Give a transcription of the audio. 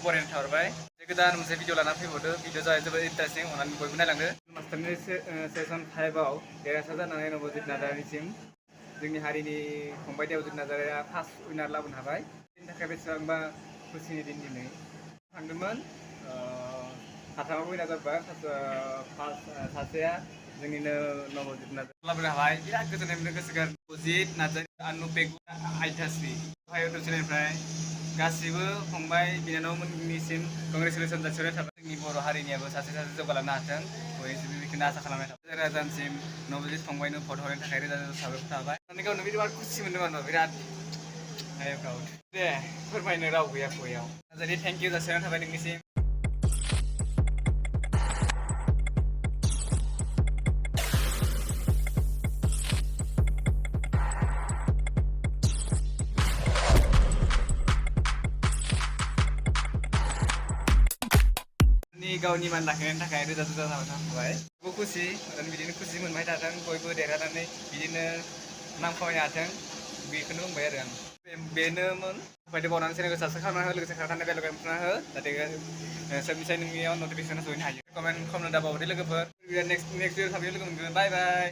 बरायना थाहरबाय गोदान मोनसे भिडिअ लाना फैबावदो भिडिअ जाय जोबोद इन्टारेस्टिं अननानै बयबो नायलांदो मास्टारनि सेसन 5आव देरहासार जानानै नबजित नार्जारिसिम जोंनि हारिनि फंबाय देवजित नार्जारिया फार्स्ट उइनार लाबोनो हाबाय बेनि थाखाय बेसेबांबा खुसिनि दिन दिनै थांदोंमोन साथामाबो उइनार जाबाय सासेया जोंनिनो नबजित नार्जारि लाबोनो हाबाय बिराद गोजोननाय मोनदों गोसोखौ नबजित नार्जारि अनुपेगु आइथाश्री इउटुब चेनेलनिफ्राय गासिबो फंबाय बिनानावमोननिसिम कंग्रेचुलेसन जासिहरनाय थाबाय जोंनि बर' हारिनियाबो सासे जौगालांनो हाथों बयनिसिमबो बेखौनो आसा खालामनाय थाबाय राजानसिम नबजित फंबायनो भट हरनायनि थाखाय रोजा रोजा साबायखर थाबाय गावनो बिराद खुसि मोनदों आरो बिराद दे फोरमायनो राव गैया खुगायाव नार्जारि थेंक इउ जासिहरनाय थाबाय नोंनिसिम गावनि मान लाखिनायनि थाखाय रोजा रोजा साबायखर थाबाय बयबो खुसि बिदिनो खुसि मोनबाय थाथों बयबो देरहानानै बिदिनो नाम खामायनो हाथों बेखौनो बुंबाय आरो आं बेनोमोन बायदि बावनानै चेनेलखौ साबसक्राइब खालामना हो लोगोसे खारखानाय बेल आइकन बुना हो जाहाथे सोबनिसाय नोंनियाव नटिफिकेसन सहैनो हायो कमेन्ट खालामनो दाबावदे लोगोफोर नेक्स्ट भिडिअ थाबैनो लोगो मोनगोन बाय बाय